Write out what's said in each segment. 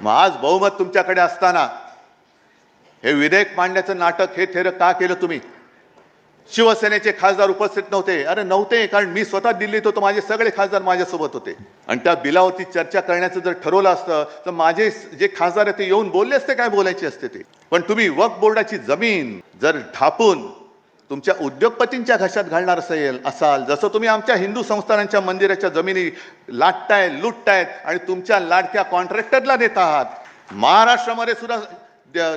आज बहुमत तुमच्याकडे असताना हे विधेयक मांडण्याचं नाटक हे थेर का केलं तुम्ही? शिवसेनेचे खासदार उपस्थित नव्हते? अरे नव्हते, कारण मी स्वतः दिल्लीत होतो, माझे सगळे खासदार माझ्यासोबत होते आणि त्या बिलावरती चर्चा करण्याचं जर ठरवलं असतं तर माझे जे खासदार आहेत ते येऊन बोलले असते, काय बोलायचे असते ते। पण तुम्ही वक्फ बोर्डाची जमीन जर ढापून तुमच्या उद्योगपतींच्या घशात घालणार असाल, जसं तुम्ही आमच्या हिंदू संस्थानांच्या मंदिराच्या जमिनी लाटताय, लुटतायत आणि तुमच्या लाडक्या कॉन्ट्रॅक्टरला देत आहात। महाराष्ट्रामध्ये सुद्धा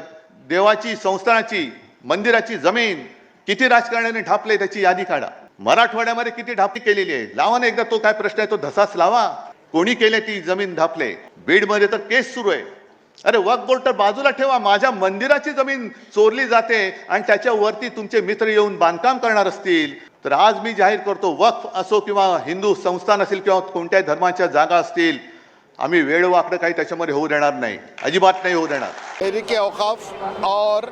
देवाची, संस्थानाची, मंदिराची जमीन किती राजकारण्यांनी ढापले त्याची यादी काढा। मराठवाड्यामध्ये किती ढापली केलेली आहे, लावा ना एकदा तो काय प्रश्न आहे तो धसाच लावा। कोणी केले ती जमीन ढापले? बीडमध्ये तर केस सुरू आहे। अरे वक्फ बोर्ड तर बाजूला ठेवा, माझ्या मंदिराची जमीन चोरली जाते आणि त्याच्यावरती तुमचे मित्र येऊन बांधकाम करणार असतील तर आज मी जाहीर करतो, वक्फ असो किंवा हिंदू संस्थान असेल किंवा कोणत्याही धर्माच्या जागा असतील, आम्ही वेळवाकडं काही त्याच्यामध्ये होऊ देणार नाही, अजिबात नाही होऊ देणार। तहरीक औकाफ और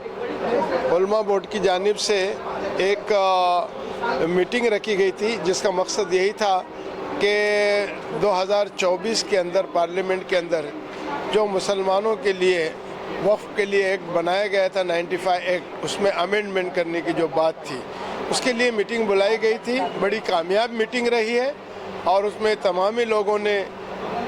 उलमा बोर्ड की जानिब से एक मीटिंग रखी गई थी, जिसका मकसद यही था कि 2024 के अंदर पार्लियामेंट के अंदर जो मुसलमानों के लिए वक्फ के लिए एक बनाया गया था 95 एक्ट, उसमें अमेंडमेंट करने की जो बात थी, उसके लिए मीटिंग बुलाई गई थी। बड़ी कामयाब मीटिंग रही है और उसमें तमामी लोगों ने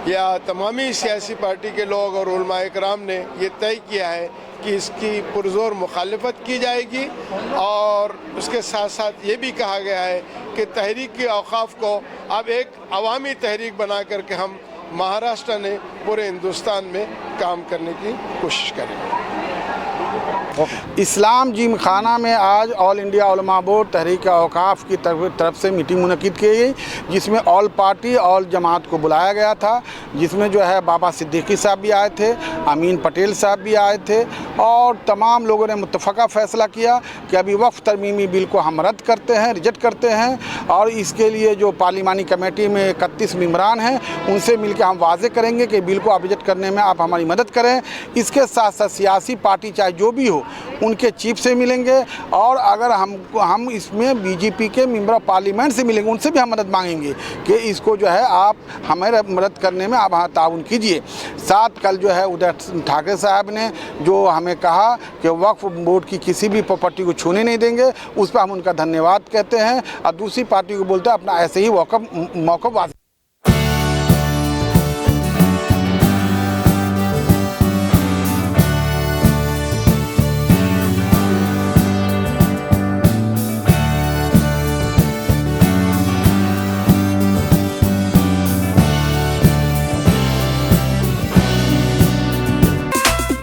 या तमामी सियासी पार्टी के लोग और उलमाए कराम ने ये तय किया है कि इसकी पुरजोर मुखालफत की जाएगी और उसके साथ साथ ये भी कहा गया है कि तहरीक औकाफ को अब एक अवामी तहरीक बना करके हम महाराष्ट्र ने पूरे हिंदुस्तान में काम करने की कोशिश करेंगे। इस्लाम जिम खाना में आज ऑल इंडिया उलमा बोर्ड तहरीक औकाफ की तरफ से मीटिंग मुनक़िद की गई, जिसमें ऑल पार्टी ऑल जमात को बुलाया गया था, जिसमें जो है बाबा सिद्दीकी साहब भी आए थे, अमीन पटेल साहब भी आए थे और तमाम लोगों ने मुत्तफ़क़ा फ़ैसला किया कि अभी वक्फ तरमीमी बिल को हम रद्द करते हैं, रिजेक्ट करते हैं और इसके लिए जो पार्लिमानी कमेटी में 31 मेंबरान हैं उनसे मिलकर हम वाज़े करेंगे कि बिल को आप रिजेक्ट करने में आप हमारी मदद करें। इसके साथ साथ सियासी पार्टी चाहे जो भी हो उनके चीफ से मिलेंगे और अगर हम इसमें BJP के मेंबर ऑफ पार्लियामेंट से मिलेंगे, उनसे भी हम मदद मांगेंगे कि इसको जो है आप हमारे मदद करने में आप ताउन कीजिए। साथ कल जो है उद्धव ठाकरे साहब ने जो हमें कहा कि वक्फ बोर्ड की किसी भी प्रॉपर्टी को छूने नहीं देंगे, उस पर हम उनका धन्यवाद कहते हैं और दूसरी पार्टी को बोलते हैं अपना ऐसे ही मौक़िफ़